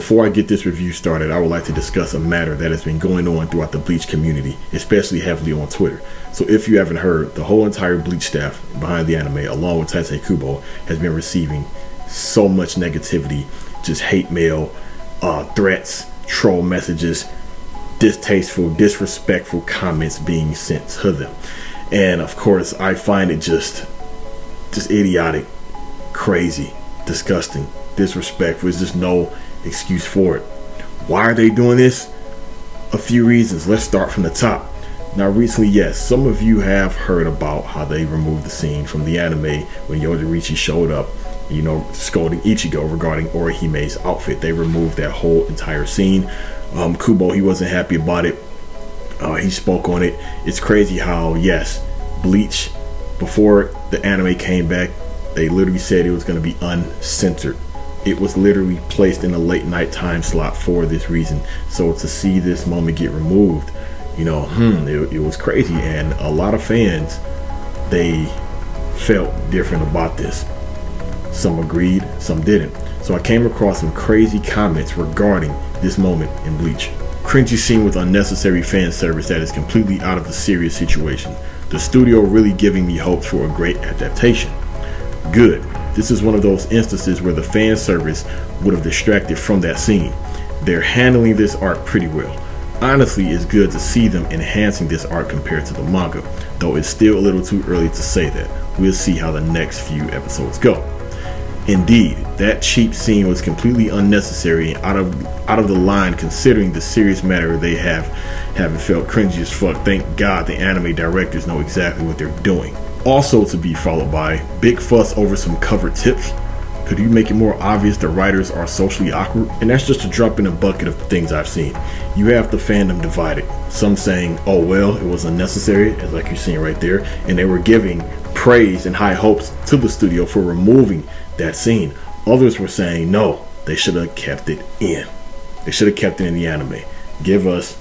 before I get this review started, I would like to discuss a matter that has been going on throughout the Bleach community, especially heavily on Twitter. So if you haven't heard, the whole entire Bleach staff behind the anime, along with Tybw, has been receiving so much negativity, just hate mail, threats, troll messages, distasteful, disrespectful comments being sent to them. And of course, I find it just idiotic, crazy, disgusting, disrespectful. There's just no excuse for it. Why are they doing this? A few reasons. Let's start from the top. Now, recently, yes, some of you have heard about how they removed the scene from the anime when Yodorichi showed up, scolding Ichigo regarding Orihime's outfit. They removed that whole entire scene. Kubo, he wasn't happy about it. He spoke on it. It's crazy how, yes, Bleach, before the anime came back, they literally said it was going to be uncensored. It was literally placed in a late night time slot for this reason. So to see this moment get removed, it was crazy. And a lot of fans, they felt different about this. Some agreed, some didn't. So I came across some crazy comments regarding this moment in Bleach. Cringy scene with unnecessary fan service that is completely out of the serious situation. The studio really giving me hopes for a great adaptation. Good. This is one of those instances where the fan service would have distracted from that scene. They're handling this arc pretty well. Honestly, it's good to see them enhancing this arc compared to the manga, though it's still a little too early to say that. We'll see how the next few episodes go. Indeed, that cheap scene was completely unnecessary and out of the line considering the serious matter they haven't felt cringy as fuck. Thank God the anime directors know exactly what they're doing. Also to be followed by big fuss over some cover tips. Could you make it more obvious the writers are socially awkward? And that's just a drop in a bucket of the things I've seen. You have the fandom divided. Some saying, oh well, it was unnecessary, as like you're seeing right there, and they were giving praise and high hopes to the studio for removing that scene. Others were saying, no, they should have kept it in. They should have kept it in the anime. Give us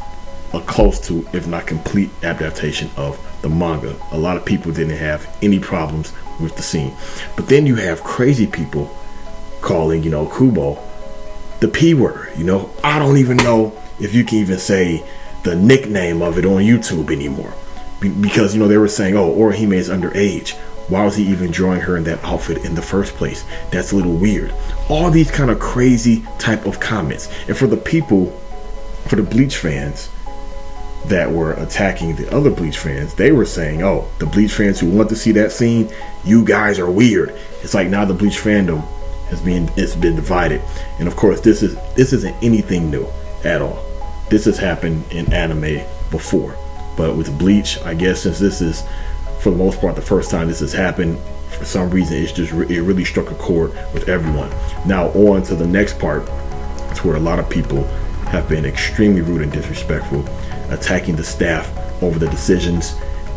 a close to, if not complete, adaptation of the manga. A lot of people didn't have any problems with the scene. But then you have crazy people calling, Kubo the P word. I don't even know if you can even say the nickname of it on YouTube anymore. Because, they were saying, oh, Orihime is underage. Why was he even drawing her in that outfit in the first place? That's a little weird. All these kind of crazy type of comments. And for the Bleach fans that were attacking the other Bleach fans, they were saying, oh, the Bleach fans who want to see that scene, you guys are weird. It's like now the Bleach fandom it's been divided. And of course, this isn't anything new at all. This has happened in anime before. But with Bleach, I guess since this is, for the most part, the first time this has happened, for some reason, it really struck a chord with everyone. Now on to the next part. It's where a lot of people have been extremely rude and disrespectful, attacking the staff over the decisions,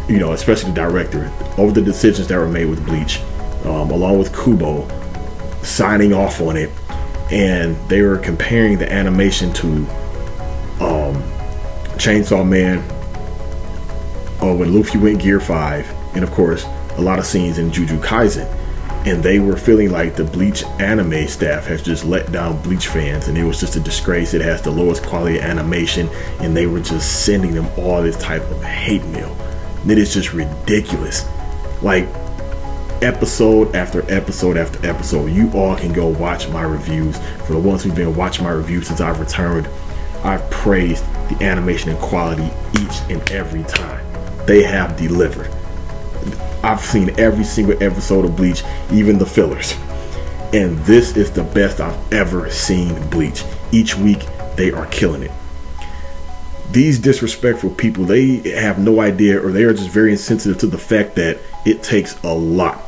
especially the director, over the decisions that were made with Bleach, along with Kubo signing off on it. And they were comparing the animation to Chainsaw Man, when Luffy went Gear 5, and of course a lot of scenes in Jujutsu Kaisen. And they were feeling like the Bleach anime staff has just let down Bleach fans, and it was just a disgrace. It has the lowest quality animation, and they were just sending them all this type of hate mail. And it is just ridiculous. Like, episode after episode after episode, you all can go watch my reviews. For the ones who've been watching my reviews since I've returned, I've praised the animation and quality each and every time. They have delivered. I've seen every single episode of Bleach, even the fillers. And this is the best I've ever seen Bleach. Each week, they are killing it. These disrespectful people, they have no idea, or they are just very insensitive to the fact that it takes a lot.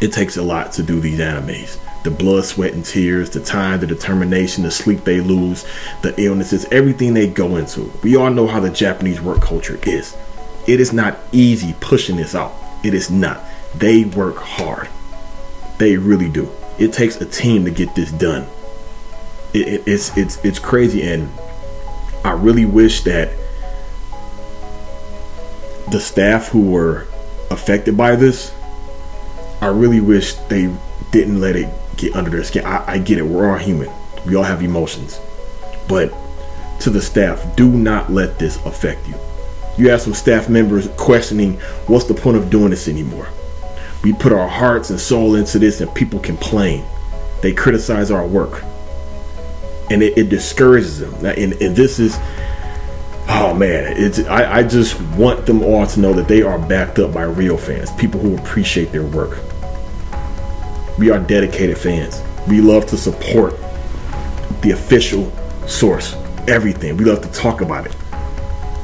It takes a lot to do these animes. The blood, sweat, and tears, the time, the determination, the sleep they lose, the illnesses, everything they go into. We all know how the Japanese work culture is. It is not easy pushing this out. It is not. They work hard. They really do. It takes a team to get this done. It's crazy, and I really wish that the staff who were affected by this, I really wish they didn't let it get under their skin. I get it. We're all human. We all have emotions. But to the staff, do not let this affect you. You have some staff members questioning, what's the point of doing this anymore? We put our hearts and soul into this and people complain. They criticize our work. And it discourages them. And this is, oh man, I just want them all to know that they are backed up by real fans, people who appreciate their work. We are dedicated fans. We love to support the official source, everything. We love to talk about it.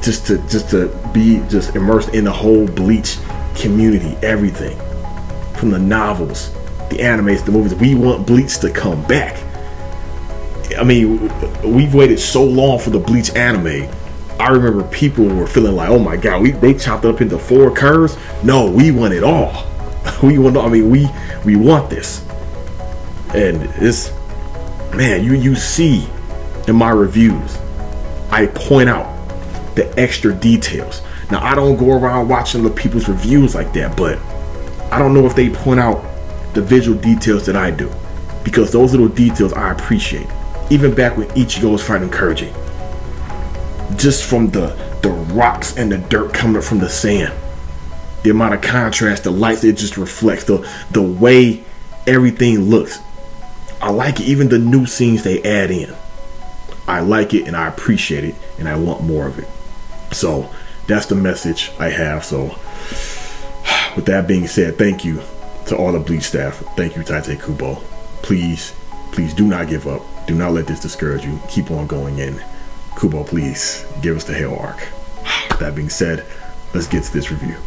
Just to be immersed in the whole Bleach community, everything. From the novels, the animes, the movies. We want Bleach to come back. I mean, we've waited so long for the Bleach anime. I remember people were feeling like, oh my god, they chopped it up into 4 curves. No, we want it all. We want this. And it's, man, you see in my reviews, I point out the extra details. Now, I don't go around watching the people's reviews like that, but I don't know if they point out the visual details that I do, because those little details I appreciate. Even back when Ichigo was fighting Kurji, just from the rocks and the dirt coming from the sand, the amount of contrast, the lights it just reflects, the way everything looks. I like it. Even the new scenes they add in, I like it and I appreciate it, and I want more of it. So that's the message I have. So with that being said, thank you to all the Bleach staff. Thank you, Tybw. Please do not give up. Do not let this discourage you. Keep on going in. Kubo, please give us the Hell arc. With that being said, let's get to this review.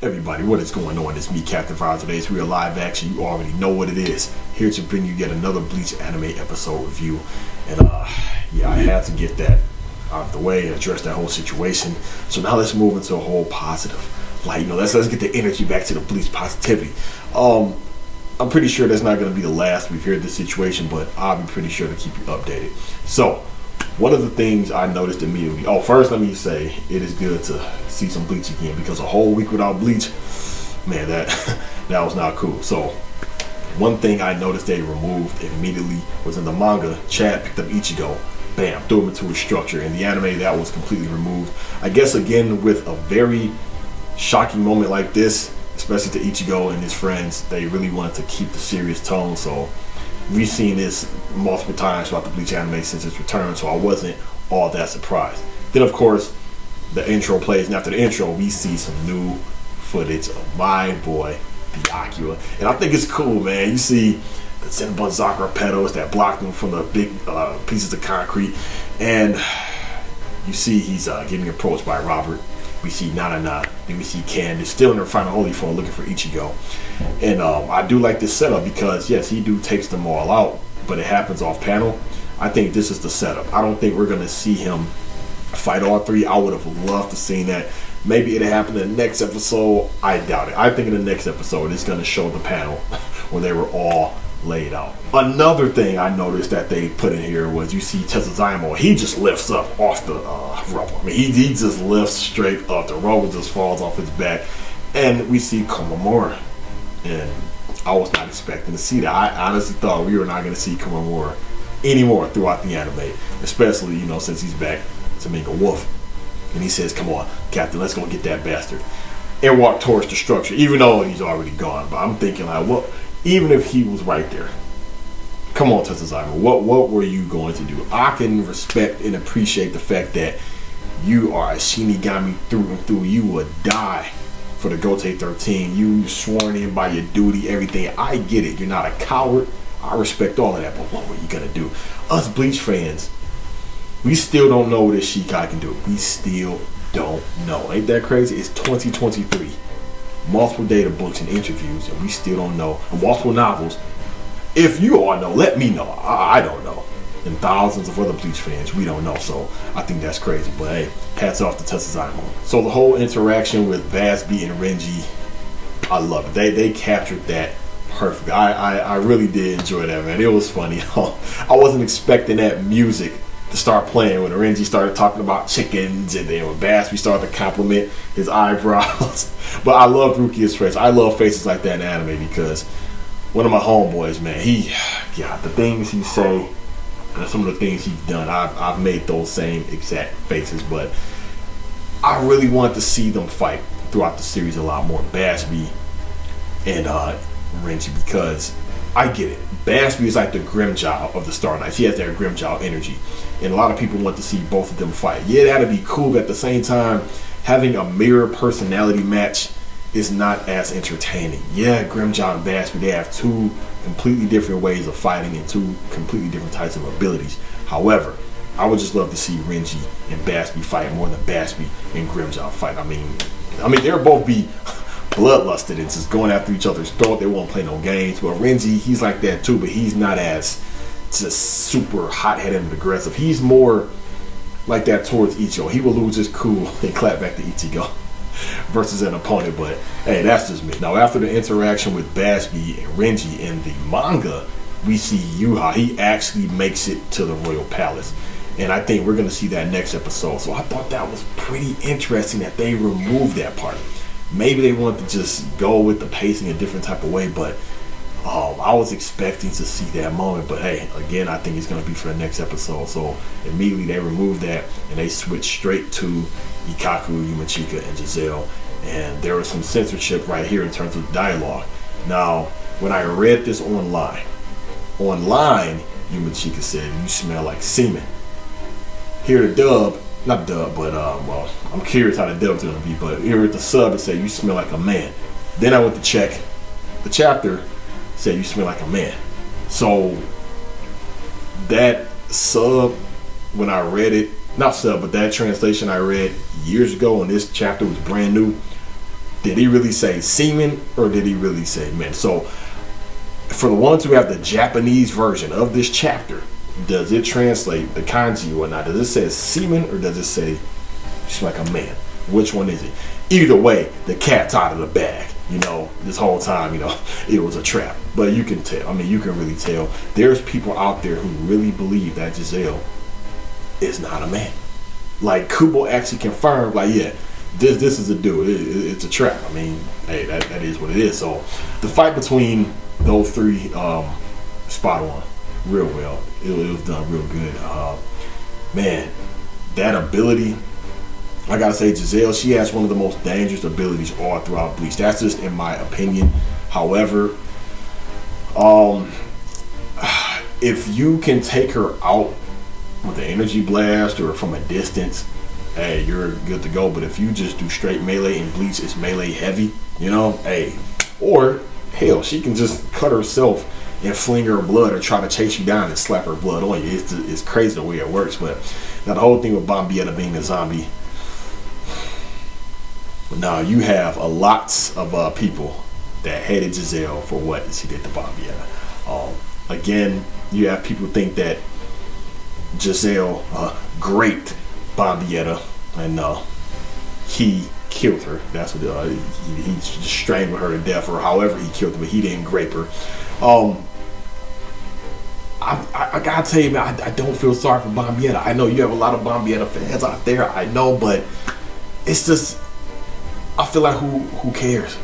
Everybody, what is going on? It's me, Captain Fire. Today's real live action. You already know what it is. Here to bring you yet another Bleach anime episode review. And yeah, I had to get that out of the way and address that whole situation. So now let's move into a whole positive. Like, let's get the energy back to the Bleach positivity. I'm pretty sure that's not going to be the last we've heard this situation, but I'll be pretty sure to keep you updated. So, one of the things I noticed immediately. Oh, first let me say it is good to see some Bleach again, because a whole week without Bleach, man, that was not cool. So one thing I noticed they removed immediately was in the manga, Chad picked up Ichigo, bam, threw him into his structure. In the anime, that was completely removed. I guess again, with a very shocking moment like this, especially to Ichigo and his friends, they really wanted to keep the serious tone. So we've seen this multiple times throughout the Bleach anime since its return, so I wasn't all that surprised. Then, of course, the intro plays, and after the intro, we see some new footage of my boy, the Akira. And I think it's cool, man. You see the Zenbun Sakura petals that blocked him from the big pieces of concrete, and you see he's getting approached by Robert. We see Nana, then we see Candace still in her final holy phone looking for Ichigo. And I do like this setup because, yes, he takes them all out, but it happens off panel. I think this is the setup. I don't think we're going to see him fight all 3. I would have loved to see that. Maybe it'll happen in the next episode. I doubt it. I think in the next episode it's going to show the panel where they were all laid out. Another thing I noticed that they put in here was you see Tetsuzayama. He just lifts up off the rubble. I mean, he just lifts straight up. The rubble just falls off his back. And we see Komamura. And I was not expecting to see that. I honestly thought we were not going to see Komamura anymore throughout the anime, especially, since he's back to make a wolf. And he says, come on, Captain, let's go get that bastard. And walk towards the structure, even though he's already gone. But I'm thinking, like, well, even if he was right there, come on, Tetsuzayama, what were you going to do? I can respect and appreciate the fact that you are a Shinigami through and through. You would die for the Gote 13. You sworn in by your duty, everything. I get it. You're not a coward. I respect all of that. But what were you going to do? Us Bleach fans, we still don't know what this Shikai can do. We still don't know. Ain't that crazy? It's 2023. Multiple data books and interviews, and we still don't know. And multiple novels. If you all know, let me know. I don't know. and thousands of other Bleach fans we don't know. So I think that's crazy. But hey, hats off to Tetsuzai. So the whole interaction with Basby and Renji, I love it. They captured that perfect. I really did enjoy that, man. It was funny. I wasn't expecting that music to start playing when Renji started talking about chickens, and then when Basby started to compliment his eyebrows. But I love Rukia's face. I love faces like that in anime because one of my homeboys, man, the things he say, and some of the things he's done, I've made those same exact faces. But I really wanted to see them fight throughout the series a lot more, Basby and Renji, because I get it. Basby is like the Grimmjow of the Star Knights. He has that Grimmjow energy, and a lot of people want to see both of them fight. Yeah, that'd be cool, but at the same time, having a mirror personality match is not as entertaining. Yeah, Grimmjow and Basby, they have two completely different ways of fighting and two completely different types of abilities. However, I would just love to see Renji and Basby fight more than Basby and Grimmjow fight. I mean, they'll both be bloodlusted and just going after each other's throat. They won't play no games. But Renji, he's like that too, but he's not as just super hot-headed and aggressive. He's more like that towards Ichigo. He will lose his cool and clap back to Ichigo versus an opponent. But hey, that's just me. Now, after the interaction with Basby and Renji in the manga, we see Yuha. He actually makes it to the Royal Palace, and I think we're going to see that next episode. So I thought that was pretty interesting that they removed that part. Maybe they wanted to just go with the pacing a different type of way, but I was expecting to see that moment. But hey, again, I think it's going to be for the next episode. So immediately they removed that and they switched straight to Ikaku, Yumachika, and Giselle. And there was some censorship right here in terms of dialogue. Now, when I read this online, Yumachika said, "You smell like semen." Here the dub, not dub, but well, I'm curious how the dub's gonna be, but here at the sub it said, "You smell like a man." Then I went to check the chapter, said, "You smell like a man." So that sub, when I read it, not sub, but that translation I read years ago when this chapter was brand new, did he really say semen or did he really say men? So for the ones who have the Japanese version of this chapter, does it translate the kanji or not? Does it say semen or does it say she's like a man? Which one is it? Either way, the cat's out of the bag. This whole time, it was a trap. But you can tell. I mean, you can really tell. There's people out there who really believe that Giselle is not a man. Like Kubo actually confirmed, like, yeah, this is a dude. It's a trap. I mean, hey, that is what it is. So the fight between those three, spot on, real well. It was done real good. Man, that ability, I gotta say, Giselle, she has one of the most dangerous abilities all throughout Bleach. That's just in my opinion. However, if you can take her out with an energy blast or from a distance, hey, you're good to go. But if you just do straight melee and Bleach is melee heavy, hey, or hell, she can just cut herself and fling her blood or try to chase you down and slap her blood on you. It's crazy the way it works. But now the whole thing with Bombietta being a zombie, now you have a lots of people that hated Giselle for what she did to Bombietta. Again, you have people think that Giselle raped Bombietta and he killed her. That's what he strangled her to death or however he killed her, but he didn't rape her. I gotta tell you, man, I don't feel sorry for Bombietta. I know you have a lot of Bombietta fans out there, I know, but it's just, I feel like who cares?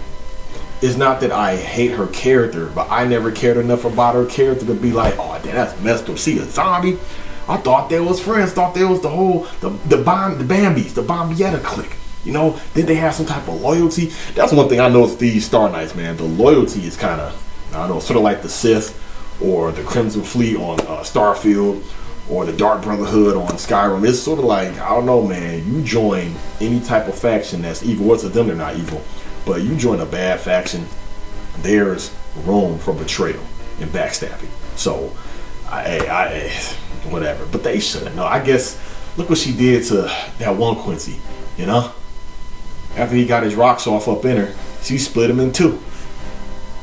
It's not that I hate her character, but I never cared enough about her character to be like, oh, that's messed up. She a zombie? I thought they was friends. Thought they was the Bambis, the Bombietta clique. Did they have some type of loyalty? That's one thing I know with these Star Knights, man. The loyalty is kind of, I don't know, sort of like the Sith or the Crimson Fleet on Starfield or the Dark Brotherhood on Skyrim. It's sort of like, I don't know, man. You join any type of faction that's evil. What's to them, they're not evil. But you join a bad faction, there's room for betrayal and backstabbing. So, I whatever. But they shouldn't. No, I guess, look what she did to that one Quincy, After he got his rocks off up in her, she split him in two.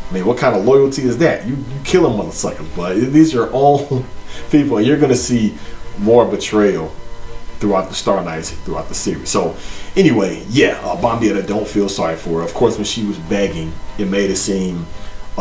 I mean, what kind of loyalty is that? You kill him, motherfuckers, but it is your own people, and you're gonna see more betrayal throughout the Star Knights, throughout the series. So anyway, yeah, Bombietta, don't feel sorry for her. Of course, when she was begging, it made it seem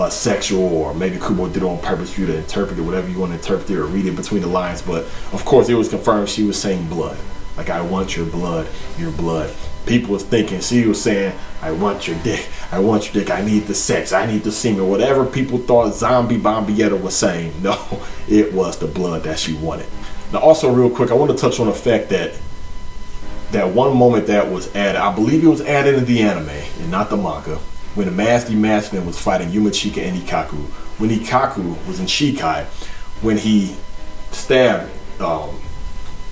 sexual, or maybe Kubo did it on purpose for you to interpret it, whatever you want to interpret it or read it between the lines. But of course, it was confirmed she was saying blood. Like, I want your blood, your blood. People was thinking she was saying, I want your dick, I want your dick, I need the sex, I need the semen. Whatever people thought Zombie Bombietta was saying, no, it was the blood that she wanted. Now, also real quick, I want to touch on the fact that that one moment that was added, I believe it was added in the anime and not the manga, when the Masked Masculine was fighting Yumachika and Ikaku. When Ikaku was in Shikai, when he stabbed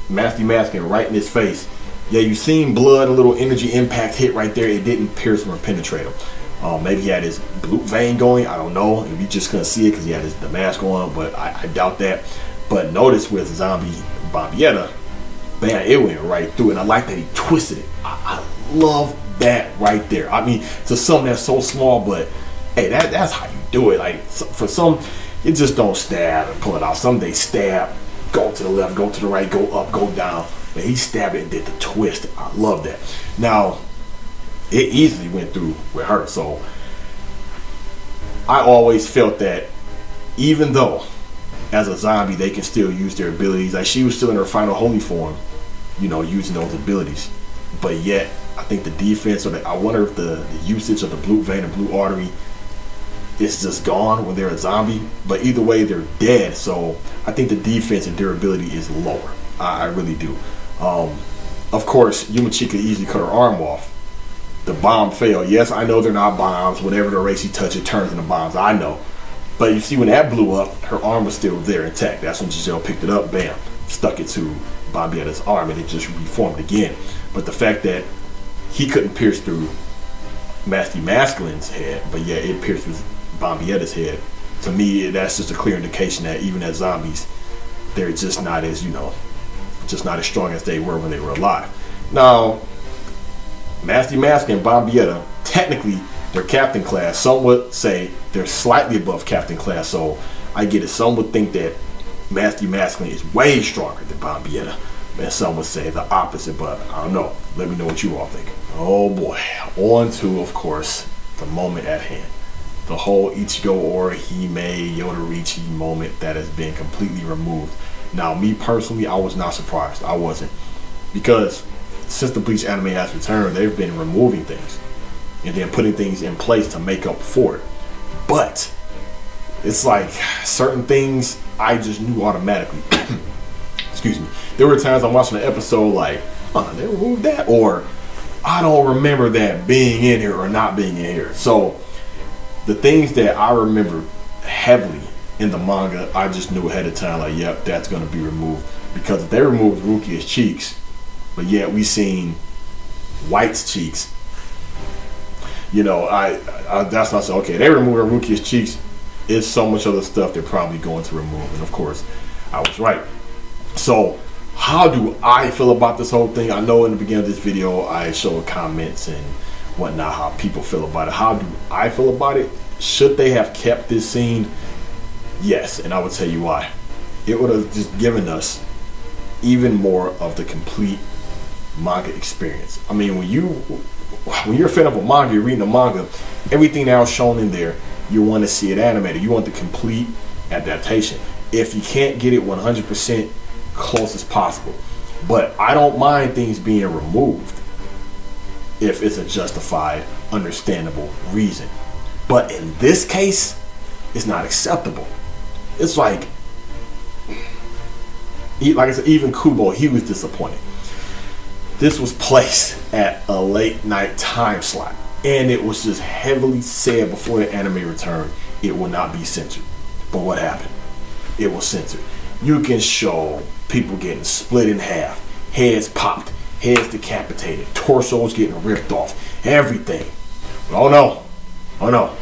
Masked Masculine right in his face, yeah, you seen blood, a little energy impact hit right there. It didn't pierce him or penetrate him. Maybe he had his blue vein going, I don't know. And we just couldn't see it because he had the mask on, but I doubt that. But notice with Zombie Bombietta, man, it went right through. And I like that he twisted it. I love that right there. I mean, to something that's so small, but hey, that's how you do it. Like, for some, you just don't stab and pull it out. Some they stab, go to the left, go to the right, go up, go down. But he stabbed it and did the twist. I love that. Now, it easily went through with her. So I always felt that even though as a zombie they can still use their abilities, like she was still in her final holy form, you know, using those abilities. But yet, I think the defense, or I wonder if the usage of the blue vein and blue artery is just gone when they're a zombie. But either way, they're dead. So I think the defense and durability is lower. I really do. Of course, Yumachika easily cut her arm off. The bomb failed. Yes, I know they're not bombs. Whatever the race you touch, it turns into bombs. I know. But you see, when that blew up, her arm was still there intact. That's when Giselle picked it up, bam, stuck it to Bombietta's arm, and it just reformed again. But the fact that he couldn't pierce through Masked Masculine's head, but yeah, it pierced through Bombietta's head, to me, that's just a clear indication that even as zombies, they're just not as, you know, just not as strong as they were when they were alive. Now, Masked Masculine and Bombietta, technically, they're captain class. Some would say they're slightly above captain class, so I get it. Some would think that Masked Masculine is way stronger than Bombietta, and some would say the opposite, but I don't know. Let me know what you all think. Oh boy, on to, of course, the moment at hand. The whole Ichigo Orihime Yoruichi moment that has been completely removed. Now, me personally, I was not surprised. I wasn't. Because since the Bleach anime has returned, they've been removing things and then putting things in place to make up for it. But it's like certain things I just knew automatically. Excuse me. There were times I'm watching an episode like, oh, they removed that, or I don't remember that being in here or not being in here. So the things that I remember heavily in the manga, I just knew ahead of time, like, yep, that's going to be removed. Because if they removed Rukia's cheeks, but yet we seen White's cheeks, you know, that's not so, okay, they removed Rukia's cheeks, it's so much other stuff they're probably going to remove. And of course, I was right. So how do I feel about this whole thing? I know in the beginning of this video, I showed comments and whatnot, how people feel about it. How do I feel about it? Should they have kept this scene? Yes, and I will tell you why. It would have just given us even more of the complete manga experience. I mean, when you're a fan of a manga, you're reading a manga, everything that was shown in there, you want to see it animated. You want the complete adaptation. If you can't get it 100% close as possible. But I don't mind things being removed if it's a justified, understandable reason. But in this case, it's not acceptable. It's like I said, even Kubo, he was disappointed. This was placed at a late night time slot, and it was just heavily said before the anime returned, it will not be censored. But what happened? It was censored. You can show people getting split in half, heads popped, heads decapitated, torsos getting ripped off, everything. Oh no,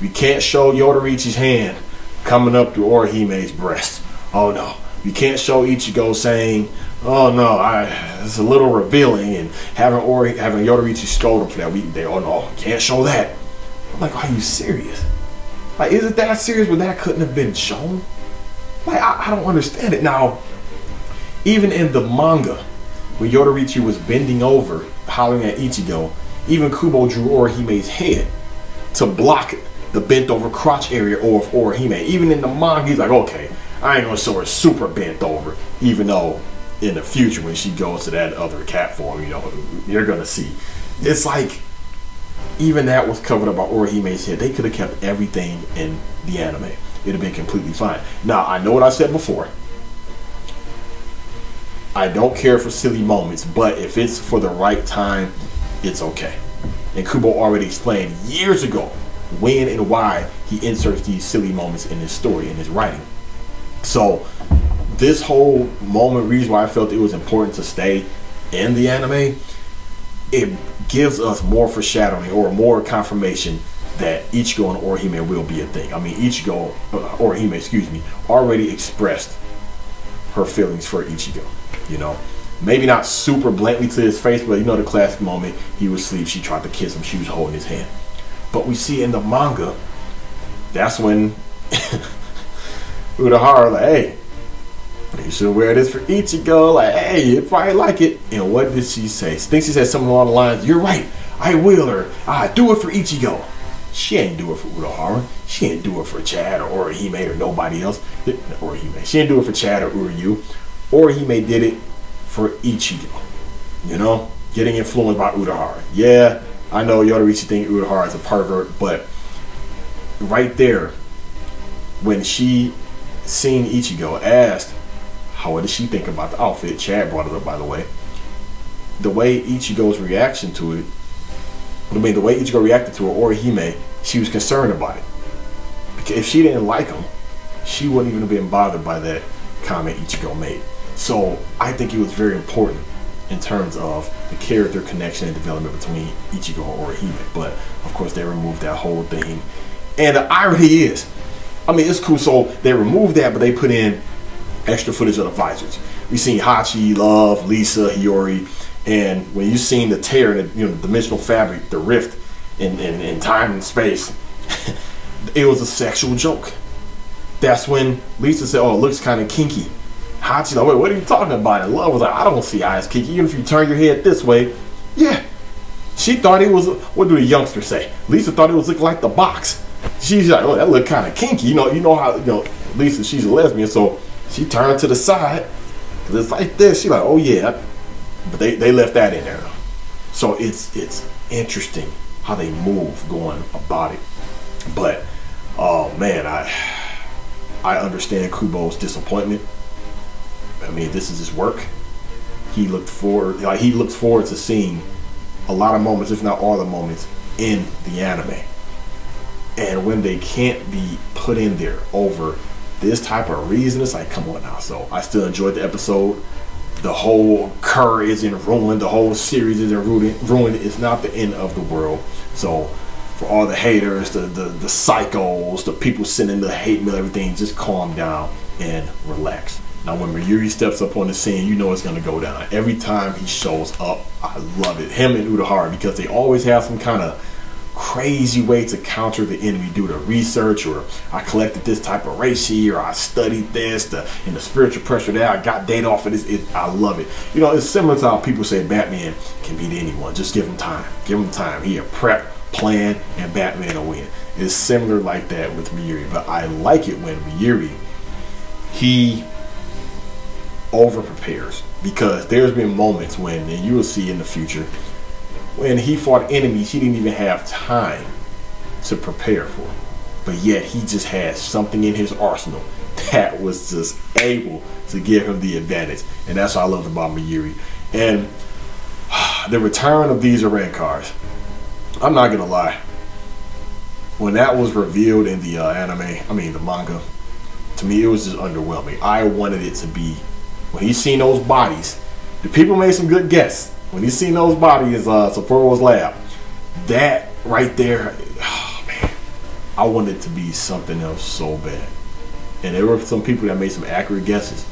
we can't show Yoruichi's hand coming up through Orihime's breast. Oh no, you can't show Ichigo saying, oh no, it's a little revealing, and having Yoruichi scold him for that. Oh no, can't show that. I'm like, are you serious? Like, is it that serious where that couldn't have been shown? Like, I don't understand it. Now, even in the manga, when Yoruichi was bending over, hollering at Ichigo, even Kubo drew Orihime's head to block the bent over crotch area of Orihime. Even in the manga, he's like, okay, I ain't gonna show her super bent over, even though in the future when she goes to that other cat form, you know, you're gonna see. It's like, even that was covered up by Orihime's head. They could have kept everything in the anime. It'd have been completely fine. Now, I know what I said before. I don't care for silly moments, but if it's for the right time, it's okay. And Kubo already explained years ago when and why he inserts these silly moments in his story, in his writing. So this whole moment, reason why I felt it was important to stay in the anime, it gives us more foreshadowing or more confirmation that Ichigo and Orihime will be a thing. I mean, Orihime, already expressed her feelings for Ichigo. You know, maybe not super blatantly to his face, but you know the classic moment, he was asleep, she tried to kiss him, she was holding his hand. But we see in the manga, that's when Urahara like, hey, you should wear this for Ichigo. Like, hey, you'd probably like it. And what did she say? I think she said something along the lines, you're right, I will, or I do it for Ichigo. She ain't do it for Urahara. She ain't do it for Chad or Orihime or nobody else. She ain't do it for Chad or Uryu. Orihime did it for Ichigo. You know, getting influenced by Urahara. Yeah, I know Yoruichi think Urahara is a pervert, but right there, when she seen Ichigo, asked, what did she think about the outfit? Chad brought it up, by the way. The way Ichigo's reaction to it, the way Ichigo reacted to her, Orihime, she was concerned about it. Because if she didn't like him, she wouldn't even have been bothered by that comment Ichigo made. So I think it was very important in terms of the character connection and development between Ichigo and Orihime. But of course they removed that whole thing. And the irony is, I mean, it's cool. So they removed that, but they put in extra footage of the visors. We seen Hachi, Love, Lisa, Hiyori, and when you seen the tear in the, the dimensional fabric, the rift in time and space, it was a sexual joke. That's when Lisa said, "Oh, it looks kind of kinky." Hachi like, "Wait, what are you talking about?" And Love was like, "I don't see eyes kinky. Even if you turn your head this way." Yeah, she thought it was. What do the youngsters say? Lisa thought it was looking like the box. She's like, "Oh, that looked kind of kinky." You know how Lisa, she's a lesbian, so she turned to the side because it's like this. She's like, "Oh yeah," but they left that in there. So it's interesting how they move going about it. But oh man, I understand Kubo's disappointment. I mean, this is his work. He looks forward to seeing a lot of moments, if not all the moments, in the anime. And when they can't be put in there over this type of reason, it's like, come on now. So I still enjoyed the episode. The whole Cur isn't ruined. The whole series isn't ruined. It's not the end of the world. So for all the haters, the psychos, the people sending the hate mail, everything, just calm down and relax. Now when Mayuri steps up on the scene, you know it's going to go down. Every time he shows up, I love it. Him and Urahara, because they always have some kind of crazy way to counter the enemy, do the research, or I collected this type of reishi, or I studied this, and the spiritual pressure there, I got data off of this. I love it. It's similar to how people say Batman can beat anyone. Just give him time. Give him time. He a prep, plan, and Batman will win. It's similar like that with Mayuri, but I like it when Mayuri, he over prepares, because there's been moments when, and you will see in the future, when he fought enemies he didn't even have time to prepare for, but yet he just had something in his arsenal that was just able to give him the advantage. And that's what I loved about Mayuri. And the return of these Rancars, I'm not gonna lie, when that was revealed in the the manga, to me it was just underwhelming. I wanted it to be, when he seen those bodies, the people made some good guesses. When he seen those bodies in Sapporo's lab, that right there, oh man, I wanted it to be something else so bad. And there were some people that made some accurate guesses.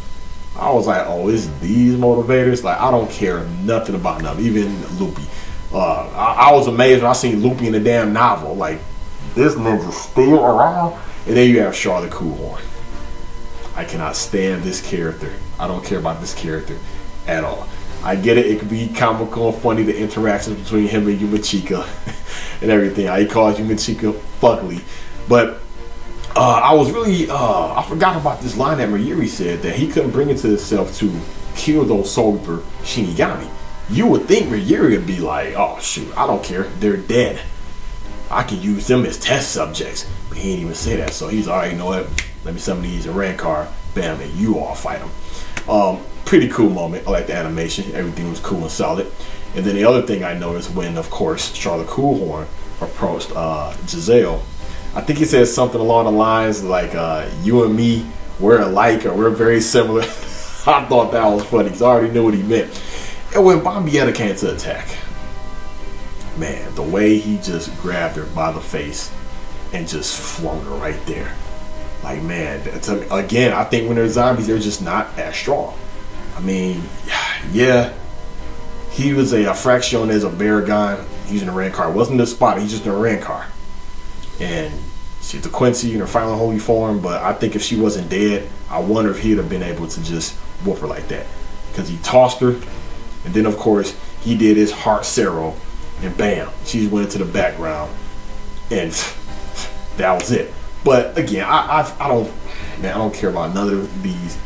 I was like, oh, it's these motivators? Like, I don't care nothing about them, even Loopy. I was amazed when I seen Loopy in the damn novel. Like, this ninja's still around. And then you have Charlotte Coolhorn. I cannot stand this character. I don't care about this character at all. I get it. It could be comical and funny, the interactions between him and Yumachika and everything. How he calls Yumachika fugly. But I was really, I forgot about this line that Mayuri said, that he couldn't bring it to himself to kill those Soul Reaper Shinigami. You would think Mayuri would be like, oh shoot, I don't care. They're dead. I can use them as test subjects. But he didn't even say that. So he's alright, you know what? Let me summon these in Rancor. Bam, and you all fight them. Pretty cool moment. I like the animation. Everything was cool and solid. And then the other thing I noticed when, of course, Charlotte Coolhorn approached Giselle, I think he said something along the lines like, you and me, we're alike, or we're very similar. I thought that was funny because I already knew what he meant. And when Bombietta came to attack, man, the way he just grabbed her by the face and just flung her right there. Like, man, again, I think when they're zombies, they're just not as strong. I mean, yeah, he was a fraction as a Baragon using a Rancor. It wasn't the spot, he's just a Rancor. And she's the Quincy in her final holy form, but I think if she wasn't dead, I wonder if he'd have been able to just whoop her like that. Because he tossed her, and then of course, he did his Heart Zero, and bam, she went into the background, and that was it. But again, I don't care about none of these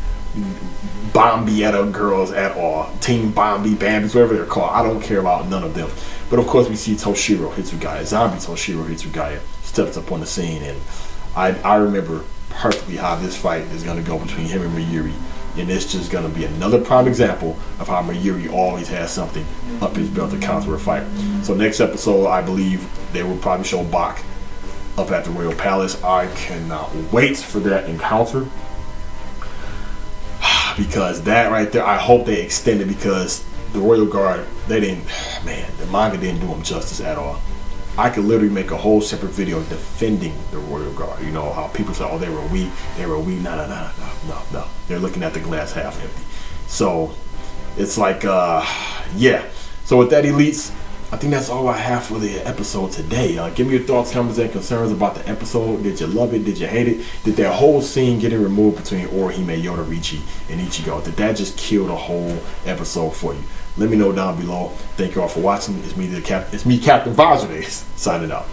Bombietta girls at all. Team Bombi, Bambis, whatever they're called. I don't care about none of them. But of course, we see Toshiro Hitsugaya, zombie Toshiro Hitsugaya, steps up on the scene, and I remember perfectly how this fight is going to go between him and Mayuri. And it's just going to be another prime example of how Mayuri always has something up his belt to counter a fight. So next episode, I believe they will probably show Bach up at the Royal Palace. I cannot wait for that encounter. Because that right there, I hope they extend it, because the Royal Guard, they didn't, man, the manga didn't do them justice at all. I could literally make a whole separate video defending the Royal Guard. You know how people say, oh, they were weak. No. They're looking at the glass half empty. So it's like, yeah. So with that, elites, I think that's all I have for the episode today. Give me your thoughts, comments, and concerns about the episode. Did you love it? Did you hate it? Did that whole scene getting removed between Orihime, Yoruichi, and Ichigo, did that just kill the whole episode for you? Let me know down below. Thank you all for watching. It's me, Captain Vajrays, signing out.